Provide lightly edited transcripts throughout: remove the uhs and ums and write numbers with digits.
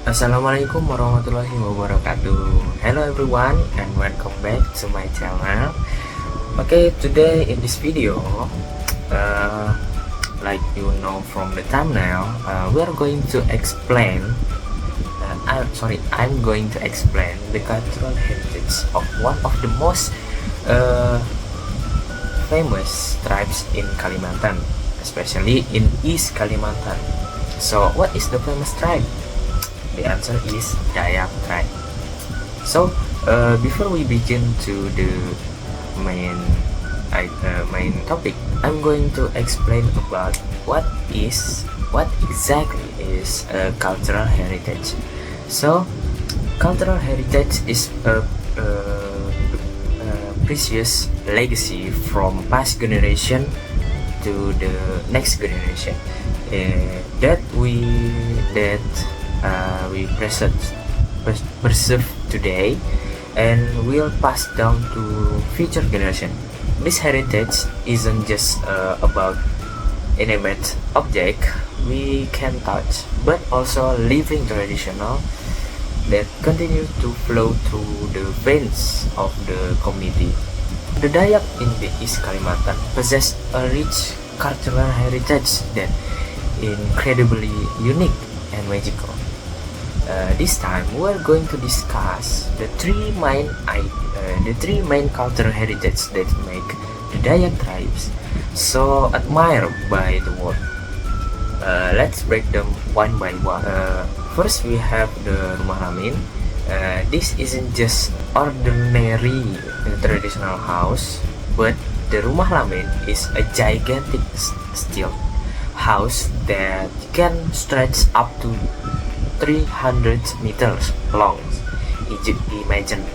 Assalamualaikum warahmatullahi wabarakatuh. Hello everyone and welcome back to my channel. Okay, today in this video, like you know from the thumbnail, we are going to explain. I'm going to explain the cultural heritage of one of the most famous tribes in Kalimantan, especially in East Kalimantan. So, what is the famous tribe? The answer is Dayak tribe. So, before we begin to the main topic, I'm going to explain about what exactly is cultural heritage. So, cultural heritage is a precious legacy from past generation to the next generation that we preserve today and will pass down to future generation. This heritage isn't just about inanimate object we can touch, but also living traditional that continue to flow through the veins of the community. The Dayak in the East Kalimantan possess a rich cultural heritage that incredibly unique and magical. This time we're going to discuss the three main cultural heritage that make the Dayak tribes so admired by the world. Let's break them one by one. First, we have the Rumah Lamin. This isn't just ordinary traditional house, but the Rumah Lamin is a gigantic steel house that can stretch up to 300 meters long. Imagine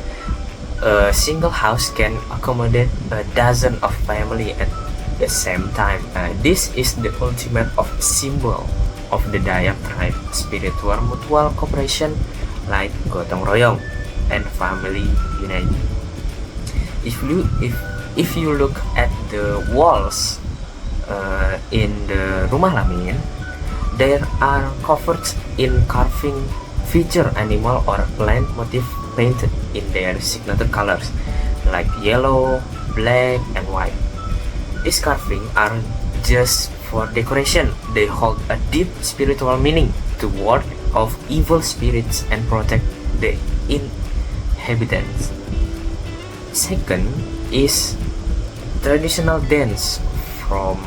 a single house can accommodate a dozen of family at the same time. This is the ultimate of symbol of the Dayak tribe, spiritual mutual cooperation like gotong royong and family unity. If you look at the walls in the Rumah Lamin, they are covered in carving feature animal or plant motif painted in their signature colors like yellow, black, and white. These carvings aren't just for decoration, they hold a deep spiritual meaning to ward off evil spirits and protect the inhabitants. Second is traditional dance from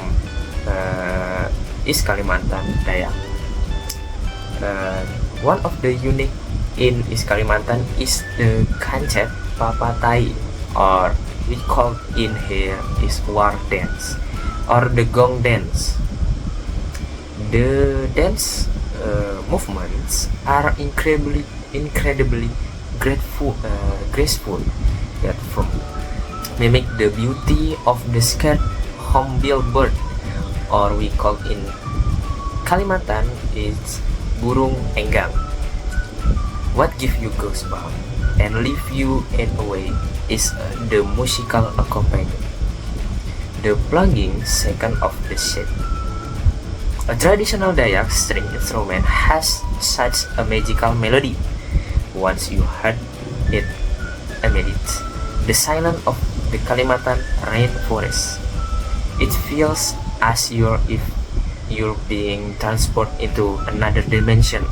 East Kalimantan Dayak. One of the unique in East Kalimantan is the Kancet Papatai, or we call in here is war dance or the gong dance. The dance movements are incredibly graceful that from mimic the beauty of the scared hornbill bird, or we call in Kalimantan is burung enggang. What gives you goosebumps and leave you in a way is the musical accompaniment, the plugging second of the sheet. A traditional Dayak string instrument has such a magical melody. Once you heard it, amidst the silence of the Kalimantan rainforest, it feels as if you're being transported into another dimension.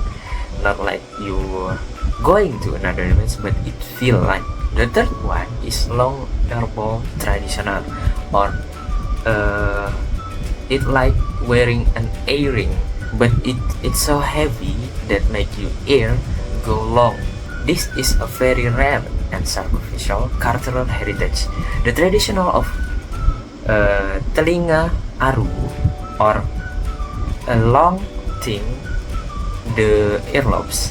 Not like you're going to another dimension, but it feels like. The third one is long turbo traditional, or it like wearing an earring, but it's so heavy that make your ear go long. This is a very rare and sacrificial cultural heritage. The traditional of telinga aru, or a long thing, the earlobes.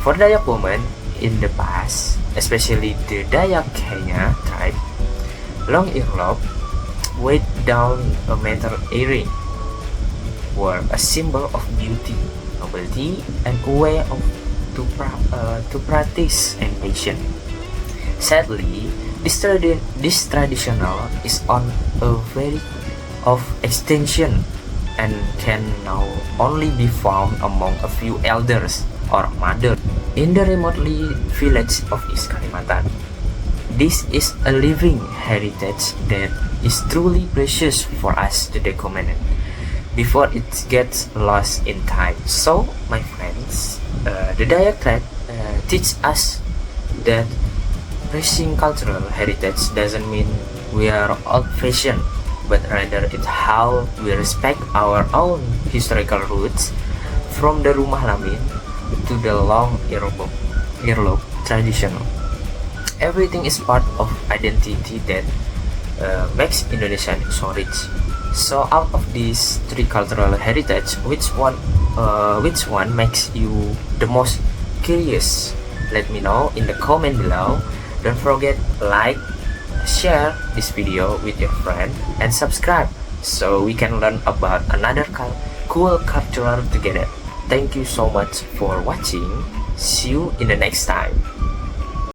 For Dayak women in the past, especially the Dayak Kenya tribe, long earlobe weighed down a metal earring were a symbol of beauty, nobility, and a way to practice and patience. Sadly, this traditional is on a very of extension and can now only be found among a few elders or mother in the remotely village of East Kalimantan. This is a living heritage that is truly precious for us to document before it gets lost in time. So, my friends, the diatribe teach us that preserving cultural heritage doesn't mean we are old-fashioned, but rather it's how we respect our own historical roots, from the Rumah Lamin to the long earlobe tradition. Everything is part of identity that makes Indonesia so rich. So out of these three cultural heritage, which one makes you the most curious? Let me know in the comment below. Don't forget like, share this video with your friend, and subscribe so we can learn about another cool cultural together. Thank you so much for watching. See you in the next time.